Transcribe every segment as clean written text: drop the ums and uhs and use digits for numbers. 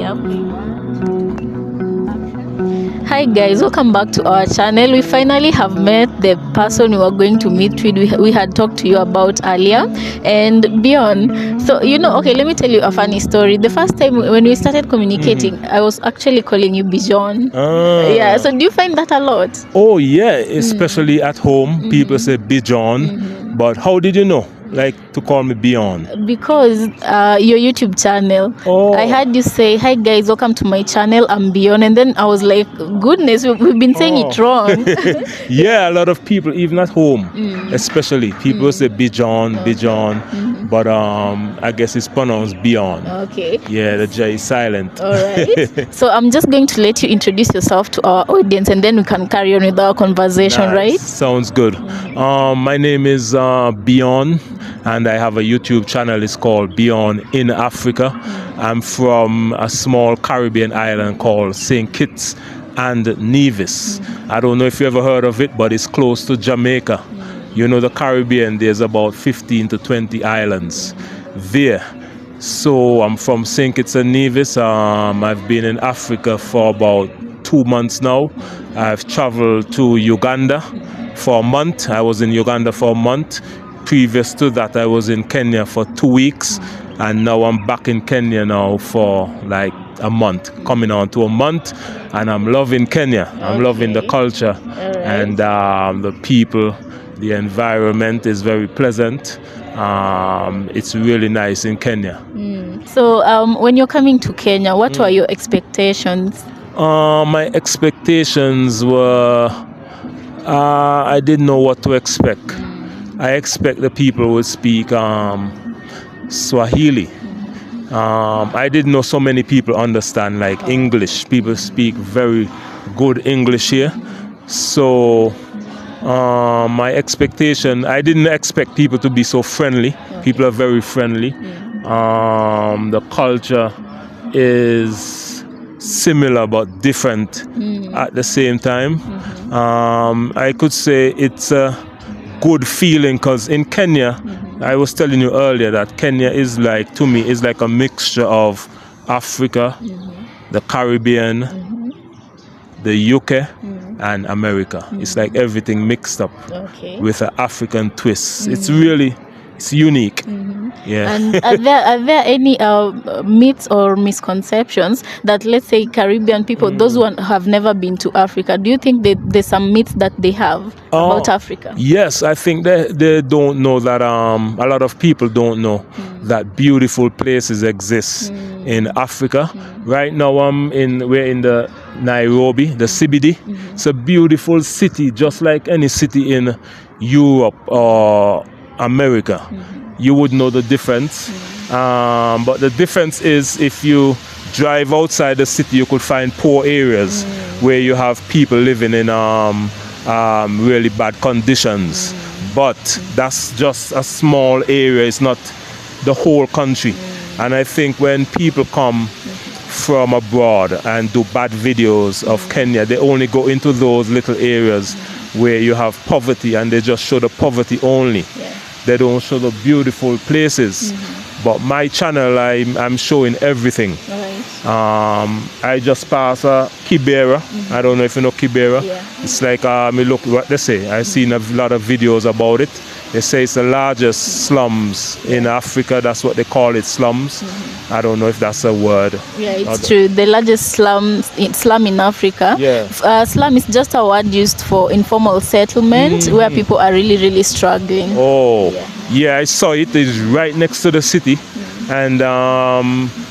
Hi guys, welcome back to our channel. We finally have met the person we were going to meet with. We had talked to you about earlier, and Beyond. So okay, let me tell you a funny story. The first time when we started communicating, I was actually calling you Bijon. Yeah, so do you find that a lot? Oh yeah, especially at home, people say Bijon. But how did you know? Like to call me Beyond? Because your YouTube channel. I heard you say, "Hi guys, welcome to my channel. I'm Beyond," and then I was like, "Goodness, we've been saying it wrong." Yeah, a lot of people, even at home, especially people say Bijon, Bijon, but I guess it's pronounced Beyond. Okay. Yeah, the J is silent. All right. So I'm just going to let you introduce yourself to our audience, and then we can carry on with our conversation, Nice. right? Sounds good. My name is Beyond, and I have a YouTube channel. It's called Beyond in Africa. I'm from a small Caribbean island called St. Kitts and Nevis. I don't know if you ever heard of it, but it's close to Jamaica. You know, the Caribbean, there's about 15 to 20 islands there. So I'm from St. Kitts and Nevis. I've been in Africa for about 2 months now. I've traveled to Uganda for a month. I was in Uganda for a month. Previous to that, I was in Kenya for 2 weeks, and now I'm back in Kenya now for like a month, coming on to a month, and I'm loving Kenya. I'm loving the culture and the people. The environment is very pleasant. It's really nice in Kenya. So when you're coming to Kenya, what were your expectations? My expectations were, I didn't know what to expect. I expect the people would speak Swahili. I didn't know so many people understand like English. People speak very good English here. So my expectation, I didn't expect people to be so friendly. People are very friendly. The culture is similar but different at the same time. I could say it's a good feeling because in Kenya, I was telling you earlier that Kenya is like, to me, is like a mixture of Africa, the Caribbean, the UK, and America. It's like everything mixed up with an African twist. It's really, it's unique. Yeah. And are there any myths or misconceptions that, let's say, Caribbean people, those who have never been to Africa, do you think there's some myths that they have about Africa? Yes, I think they don't know that a lot of people don't know that beautiful places exist in Africa. Right now we're in the Nairobi, the CBD. It's a beautiful city, just like any city in Europe or America. You would know the difference. But the difference is if you drive outside the city, you could find poor areas where you have people living in really bad conditions. But that's just a small area. It's not the whole country. And I think when people come from abroad and do bad videos of Kenya, they only go into those little areas where you have poverty, and they just show the poverty only. They don't show the beautiful places. But my channel, I'm showing everything. I just passed Kibera. I don't know if you know Kibera. It's like, look what they say. I've seen a lot of videos about it. They say it's the largest slums in Africa. That's what they call it, slums. I don't know if that's a word. Yeah, it's true. The largest slum in Africa. Slum is just a word used for informal settlement where people are really, really struggling. Yeah, I saw it. It's right next to the city. And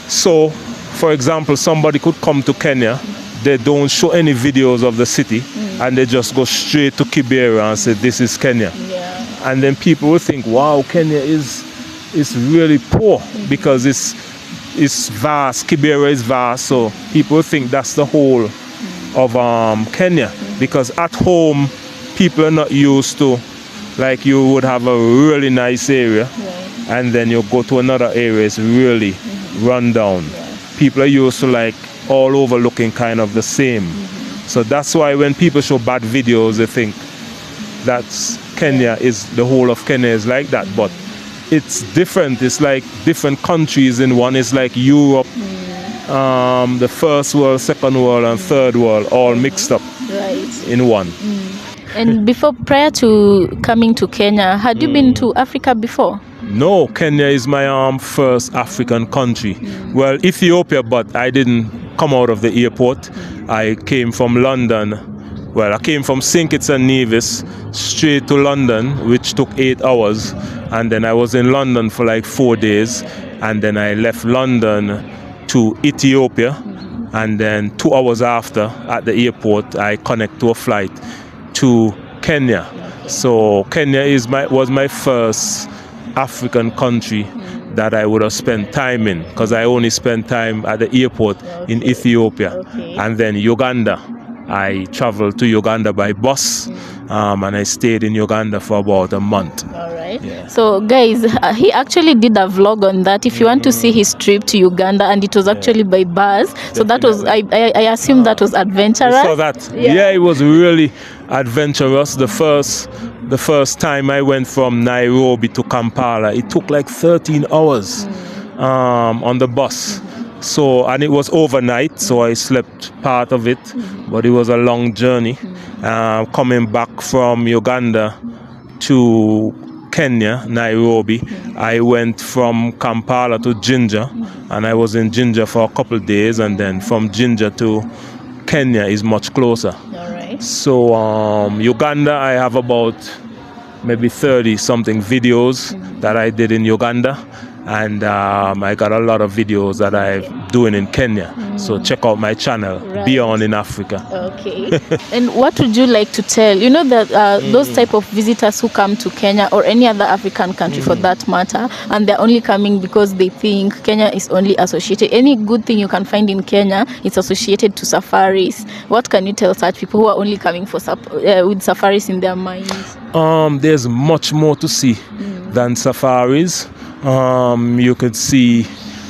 so, for example, somebody could come to Kenya. They don't show any videos of the city, and they just go straight to Kibera and say, this is Kenya. And then people will think, wow, Kenya is really poor because it's vast. Kibera is vast, so people think that's the whole of Kenya. Because at home, people are not used to, like, you would have a really nice area, and then you go to another area, it's really run down. People are used to like all over looking kind of the same. So that's why when people show bad videos, they think that's Kenya is, the whole of Kenya is like that. But it's different. It's like different countries in one. It's like Europe the first world, second world, and third world all mixed up Right. in one. And prior to coming to Kenya, had you been to Africa before? No, Kenya is my first African country. Well, Ethiopia, but I didn't come out of the airport. I came from London. Well, I came from St. Kitts and Nevis straight to London, which took 8 hours. And then I was in London for like 4 days. And then I left London to Ethiopia. And then 2 hours after, at the airport, I connect to a flight to Kenya. So Kenya was my first African country that I would have spent time in, because I only spent time at the airport in Ethiopia. And then Uganda. I traveled to Uganda by bus, and I stayed in Uganda for about a month. All right. Yeah. So guys, he actually did a vlog on that. If you want to see his trip to Uganda, and it was actually by bus. So that was, I assume that was adventurous. So that, yeah, it was really adventurous. The first time I went from Nairobi to Kampala, it took like 13 hours on the bus. So, and it was overnight, so I slept part of it, but it was a long journey. Coming back from Uganda to Kenya, Nairobi, I went from Kampala to Jinja, and I was in Jinja for a couple of days, and then from Jinja to Kenya is much closer. All right. So Uganda, I have about maybe 30 something videos that I did in Uganda. And I got a lot of videos that I'm doing in Kenya. So check out my channel, Beyond in Africa. Okay. And what would you like to tell? You know that those type of visitors who come to Kenya or any other African country for that matter, and they're only coming because they think Kenya is only associated. Any good thing you can find in Kenya, it's associated to safaris. What can you tell such people who are only coming for with safaris in their minds? There's much more to see than safaris. You could see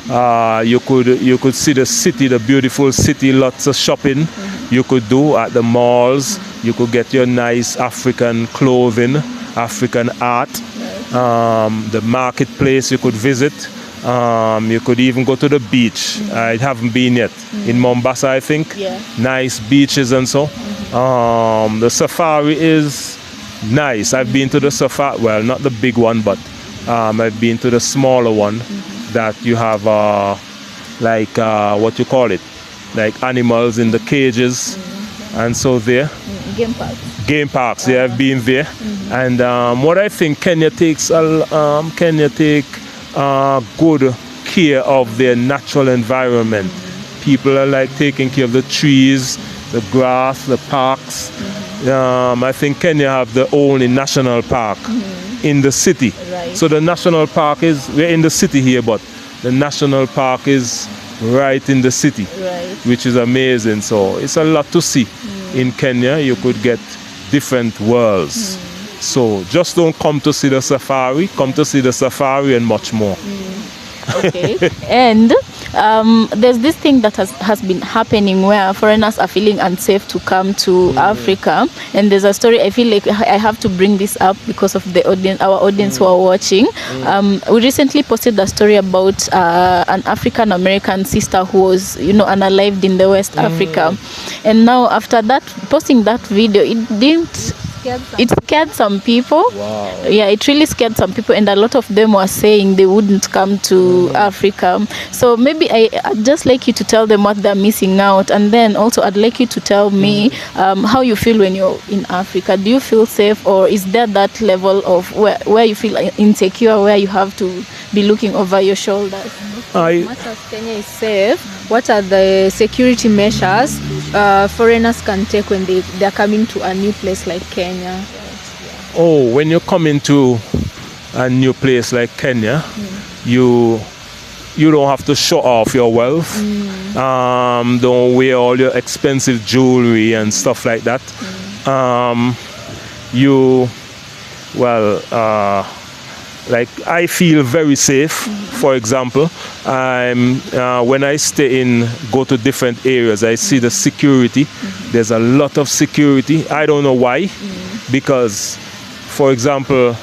you could see the city, the beautiful city, lots of shopping you could do at the malls. You could get your nice African clothing, African art. The marketplace you could visit. You could even go to the beach. I haven't been yet. In Mombasa, I think. Yeah. Nice beaches and so. The safari is nice. I've been to the safari, well, not the big one, but I've been to the smaller one that you have what you call it, like animals in the cages and so there. Game parks. Game parks, yeah, I've been there. And what I think Kenya take good care of their natural environment. People are like taking care of the trees, the grass, the parks. I think Kenya have the only national park in the city. Right. So the national park we're in the city here, but the national park is right in the city, which is amazing. So it's a lot to see. In Kenya, you could get different worlds. So just don't come to see the safari, come to see the safari and much more. Okay. And there's this thing that has been happening where foreigners are feeling unsafe to come to Africa, and there's a story. I feel like I have to bring this up because of the audience, our audience who are watching. We recently posted a story about an African American sister who was, unalived in the West Africa, and now after that, posting that video, it scared some people. Wow. Yeah, it really scared some people, and a lot of them were saying they wouldn't come to Africa. So maybe I'd just like you to tell them what they're missing out, and then also I'd like you to tell me how you feel when you're in Africa. Do you feel safe, or is there that level of where you feel insecure, where you have to be looking over your shoulders? As much as Kenya is safe, what are the security measures foreigners can take when they're coming to a new place like Kenya? Oh, when you're coming to a new place like Kenya, you don't have to show off your wealth. Don't wear all your expensive jewelry and stuff like that. Like I feel very safe. For example, when I go to different areas, I see the security. There's a lot of security. I don't know why, because, for example,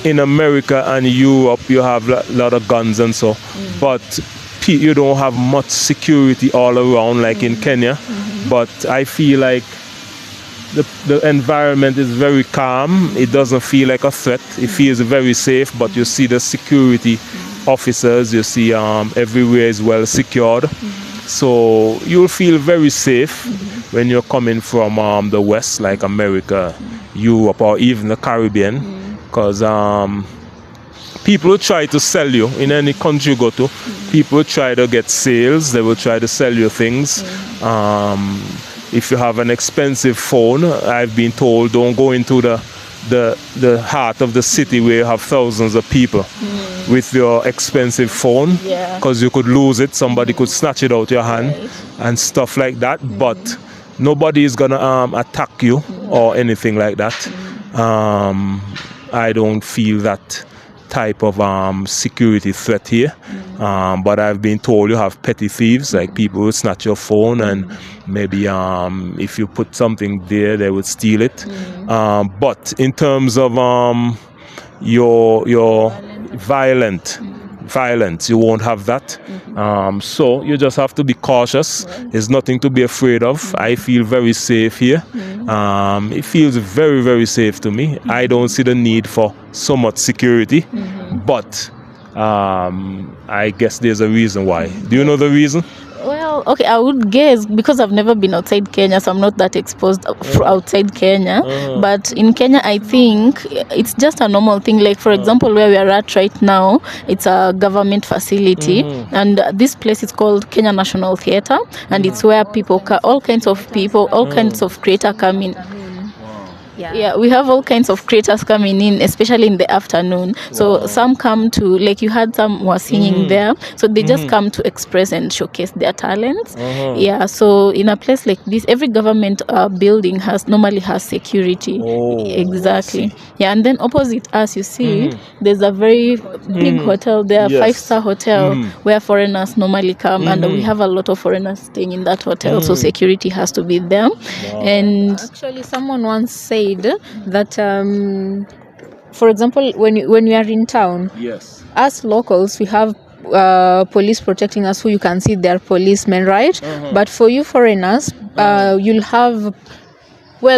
in America and Europe, you have a lot of guns and so. But you don't have much security all around like in Kenya, but I feel like the environment is very calm. It doesn't feel like a threat. It feels very safe, but you see the security officers, you see everywhere is well secured. So you'll feel very safe when you're coming from the West, like America, Europe, or even the Caribbean, because people will try to sell you in any country you go to. People will try to get sales. They will try to sell you things. If you have an expensive phone, I've been told, don't go into the heart of the city where you have thousands of people with your expensive phone, because you could lose it. Somebody could snatch it out your hand and stuff like that. But nobody is gonna attack you or anything like that. I don't feel that type of security threat here, but I've been told you have petty thieves, like people will snatch your phone, and maybe if you put something there they would steal it. But in terms of your violence, you won't have that. So you just have to be cautious. There's nothing to be afraid of. I feel very safe here. It feels very, very safe to me. I don't see the need for so much security, but I guess there's a reason why. Do you know the reason? Well, okay, I would guess, because I've never been outside Kenya, so I'm not that exposed outside Kenya. But in Kenya, I think it's just a normal thing. Like, for example, where we are at right now, it's a government facility, and this place is called Kenya National Theatre, and it's where people, all kinds of people, all kinds of creators come in. Yeah, we have all kinds of creators coming in, especially in the afternoon. So some come to, like you had some were singing there, so they just come to express and showcase their talents. Yeah, so in a place like this, every government building normally has security. Exactly. Yeah, and then opposite us, you see, there's a very big hotel there, 5-star hotel, where foreigners normally come, and we have a lot of foreigners staying in that hotel, so security has to be there. And Actually, someone once said that, for example, when you are in town, us locals, we have police protecting us, who you can see they're policemen, right? But for you foreigners, you'll have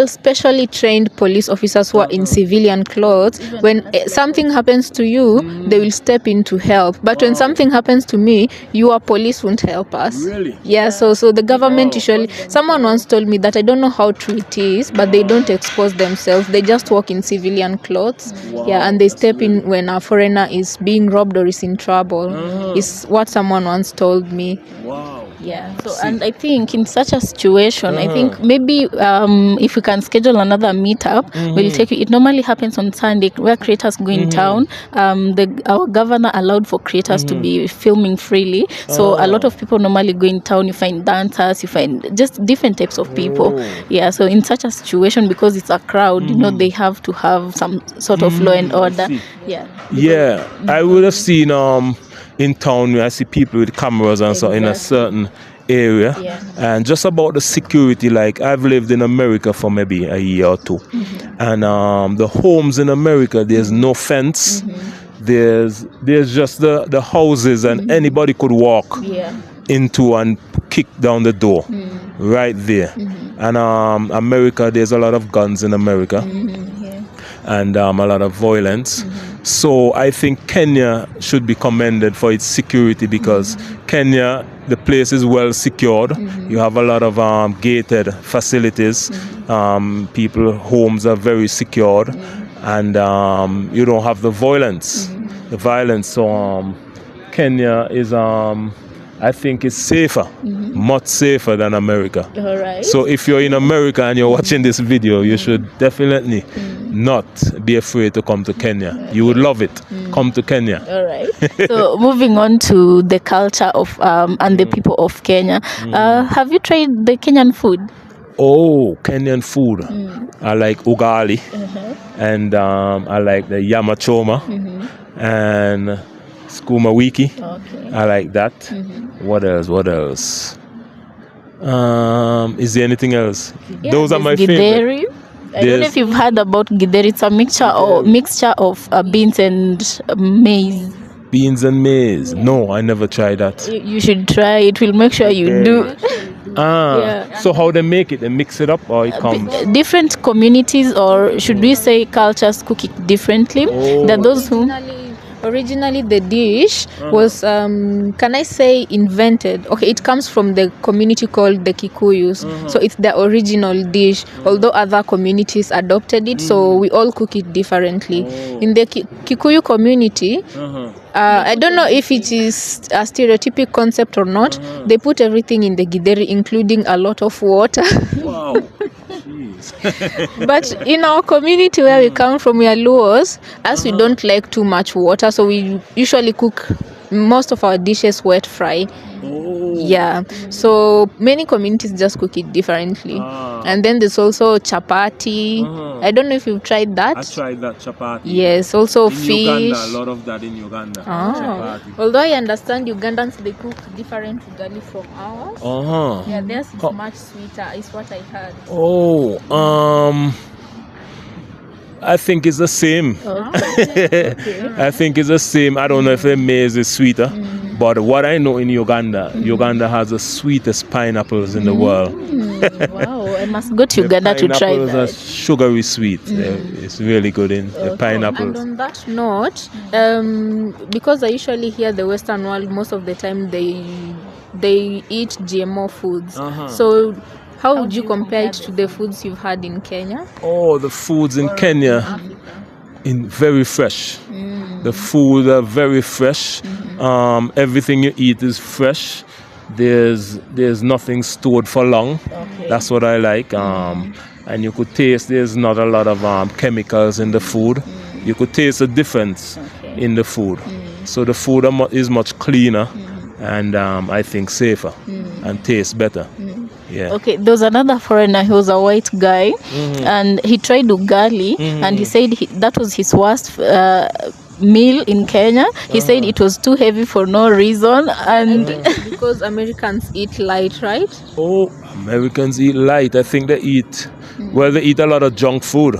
specially trained police officers who are in civilian clothes. When something happens to you, they will step in to help. But when something happens to me, your police won't help us. Really? Yeah, so the government usually, someone once told me that, I don't know how true it is, but they don't expose themselves. They just walk in civilian clothes. Yeah, and they step in when a foreigner is being robbed or is in trouble. Is what someone once told me. yeah, so and I think in such a situation, I think maybe if we can schedule another meetup, we'll take you. It normally happens on Sunday, where creators go in town. Our governor allowed for creators to be filming freely, so a lot of people normally go in town. You find dancers, you find just different types of people. Yeah, so in such a situation, because it's a crowd, you know, they have to have some sort of law and order. Yeah, I would have seen in town where I see people with cameras and so in a certain area, and just about the security, like I've lived in America for maybe a year or two, and the homes in America, there's no fence, there's just the houses, and anybody could walk into and kick down the door right there. And America, there's a lot of guns in America, and a lot of violence. So I think Kenya should be commended for its security, because Kenya, the place is well secured. You have a lot of gated facilities. People, homes are very secured, and you don't have the violence. So Kenya is, I think it's safer, much safer than America. All right. So if you're in America and you're watching this video, you should definitely not be afraid to come to Kenya. You would love it. Come to Kenya. All right. So moving on to the culture of and the people of Kenya. Have you tried the Kenyan food? Oh, Kenyan food. I like ugali, and I like the yama choma, and skuma wiki. Okay. I like that. What else? Is there anything else? Yeah, Those are my there's favorite. githeri. I don't know if you've heard about githeri. It's a mixture of beans and maize. Beans and maize. No, I never tried that. You should try. It will make sure you do. Yeah. So how they make it? They mix it up or it comes? Different communities, or should we say cultures, cook it differently. There are those who Originally, the dish was, can I say, invented? Okay, it comes from the community called the Kikuyus. So it's the original dish, although other communities adopted it, so we all cook it differently. In the Kikuyu community, I don't know if it is a stereotypic concept or not, they put everything in the githeri, including a lot of water. Wow. But in our community where we come from, we are Luos, as we don't like too much water, so we usually cook most of our dishes wet fry. Yeah, so many communities just cook it differently. And then there's also chapati. I don't know if you've tried that. I tried that chapati. Yes, also in fish. Uganda, a lot of that in Uganda. Chapati. Although I understand Ugandans, they cook different ugali from ours. Yeah, theirs is much sweeter, is what I heard. I think it's the same. I think it's the same. I don't know if the maize is sweeter, but what I know in Uganda, Uganda has the sweetest pineapples in the world. Wow, I must go to Uganda to try Pineapples are that. sugary sweet. It's really good in the And pineapples. on that note, because I usually hear the Western world most of the time they eat GMO foods. So how would you compare it to the foods you've had in Kenya? Oh, the foods in Kenya, very fresh. The food are very fresh. Everything you eat is fresh. There's nothing stored for long. That's what I like. And you could taste there's not a lot of chemicals in the food. You could taste the difference in the food. So the food is much cleaner and I think safer and tastes better. Yeah. Okay, there was another foreigner. He was a white guy, and he tried ugali, and he said that was his worst meal in Kenya. He said it was too heavy for no reason, and Because Americans eat light, right? Oh, Americans eat light. I think they eat a lot of junk food.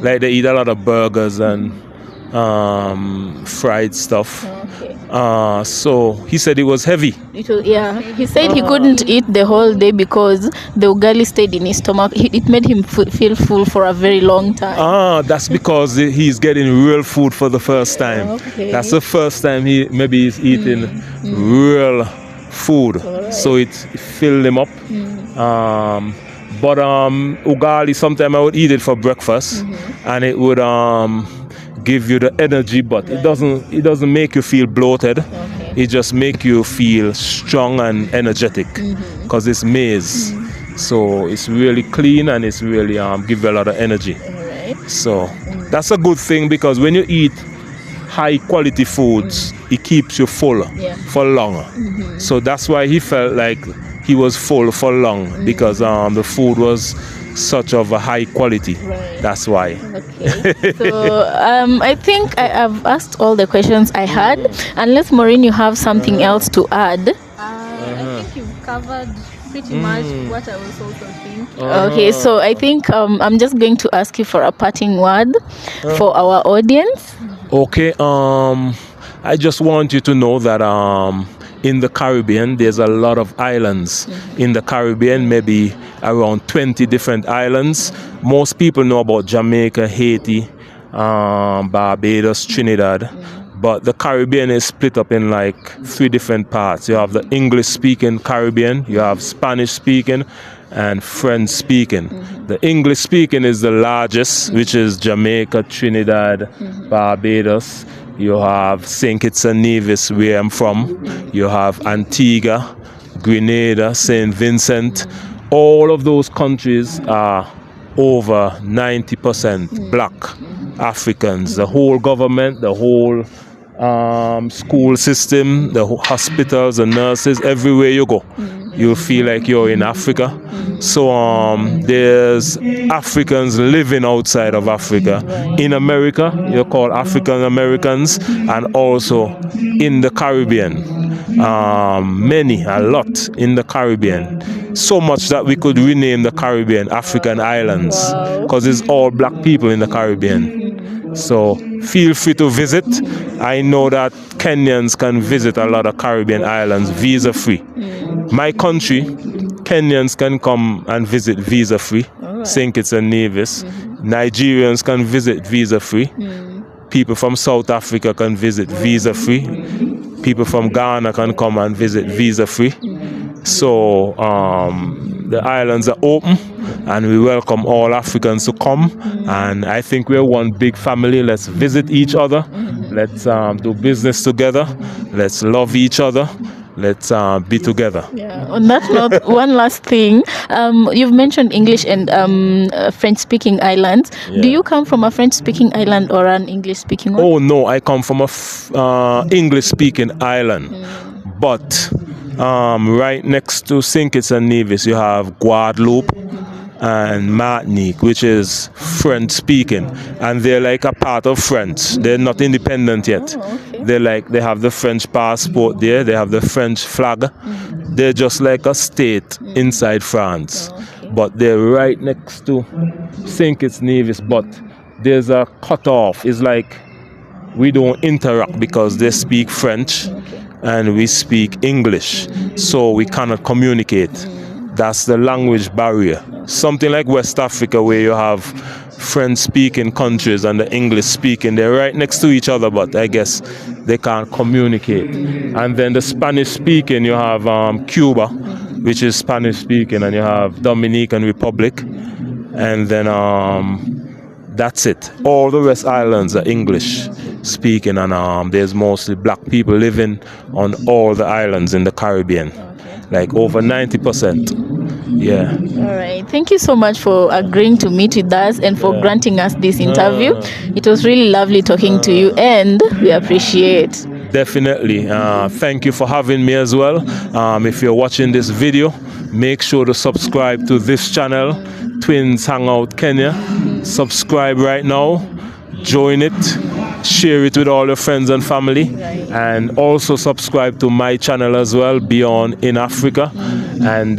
Like they eat a lot of burgers and fried stuff. So he said it was heavy. He said he couldn't eat the whole day because the ugali stayed in his stomach. It made him feel full for a very long time. That's because he's getting real food for the first time. That's the first time he's eating real food. So it filled him up. But ugali, sometimes I would eat it for breakfast, and it would give you the energy, but it doesn't make you feel bloated. It just make you feel strong and energetic because it's maize. So it's really clean and it's really give you a lot of energy. So that's a good thing because when you eat high quality foods, it keeps you full for long. So that's why he felt like he was full for long because the food was such of a high quality. That's why. So I think I have asked all the questions I had. Unless Maureen, you have something else to add. I think you've covered pretty much what I was also thinking. Okay, so I think I'm just going to ask you for a parting word for our audience. Okay, I just want you to know that in the Caribbean, there's a lot of islands. In the Caribbean, maybe around 20 different islands. Most people know about Jamaica, Haiti, Barbados, Trinidad. But the Caribbean is split up in like 3 different parts. You have the English-speaking Caribbean, you have Spanish-speaking, and French-speaking. The English-speaking is the largest, which is Jamaica, Trinidad, Barbados. You have St. Kitts and Nevis, where I'm from. You have Antigua, Grenada, St. Vincent. All of those countries are over 90% black Africans. The whole government, the whole school system, the hospitals, the nurses, everywhere you go, you feel like you're in Africa. So there's Africans living outside of Africa. In America, you're called African Americans, and also in the Caribbean. A lot in the Caribbean. So much that we could rename the Caribbean African Islands, because it's all black people in the Caribbean. So feel free to visit. I know that Kenyans can visit a lot of Caribbean islands visa free. My country, Kenyans can come and visit visa free. St. Kitts and Nevis. Nigerians can visit visa free. People from South Africa can visit visa free. People from Ghana can come and visit visa free. So the islands are open and we welcome all Africans to come. And I think we're one big family. Let's visit each other. Let's do business together. Let's love each other. Let's be together. Yeah. On that note, one last thing. You've mentioned English and French-speaking islands. Yeah. Do you come from a French-speaking island or an English-speaking one? Oh no, I come from a English-speaking island, but right next to St. Kitts and Nevis, you have Guadeloupe and Martinique, which is French-speaking, and they're like a part of France. They're not independent yet. They have the French passport there. They have the French flag. They're just like a state inside France, but they're right next to St. Kitts Nevis. But there's a cutoff. It's like we don't interact because they speak French and we speak English, so we cannot communicate. That's the language barrier. Something like West Africa, where you have French-speaking countries and the English-speaking, they're right next to each other, but I guess they can't communicate. And then the Spanish-speaking, you have Cuba, which is Spanish-speaking, and you have Dominican Republic, and then that's it. All the West Islands are English-speaking, and there's mostly black people living on all the islands in the Caribbean, like over 90%. Yeah. All right. Thank you so much for agreeing to meet with us and for granting us this interview. It was really lovely talking to you, and we appreciate. Definitely. Thank you for having me as well. If you're watching this video, make sure to subscribe to this channel, Twins Hangout Kenya. Subscribe right now. Join it. Share it with all your friends and family, and also subscribe to my channel as well, Beyond in Africa. And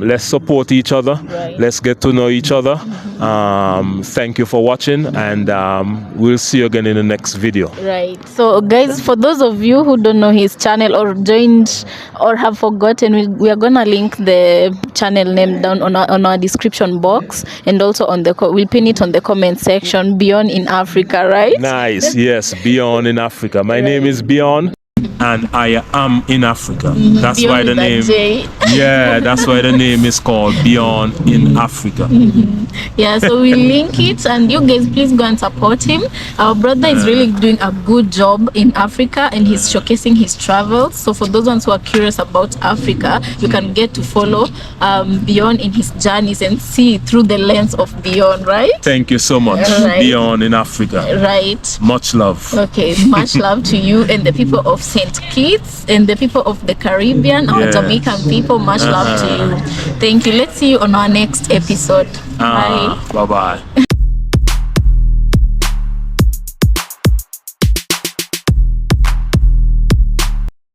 let's support each other. Let's get to know each other. Thank you for watching, and we'll see you again in the next video. Right. So guys, for those of you who don't know his channel or joined or have forgotten, we are gonna link the channel name down on our description box, and also on the we'll pin it on the comment section. Beyond in Africa, right? Nice. Yes, Beyond in Africa. My name is Beyond, and I am in Africa. That's Beyond why the name. Yeah, that's why the name is called Beyond in Africa. Yeah, so we link it, and you guys please go and support him. Our brother is really doing a good job in Africa, and he's showcasing his travels. So for those ones who are curious about Africa, you can get to follow Beyond in his journeys and see through the lens of Beyond, right? Thank you so much. Right. Beyond in Africa. Right. Much love. Okay, much love to you and the people of St. Kitts and the people of the Caribbean, our Jamaican people. Much love to you. Thank you. Let's see you on our next episode. Bye. Bye-bye.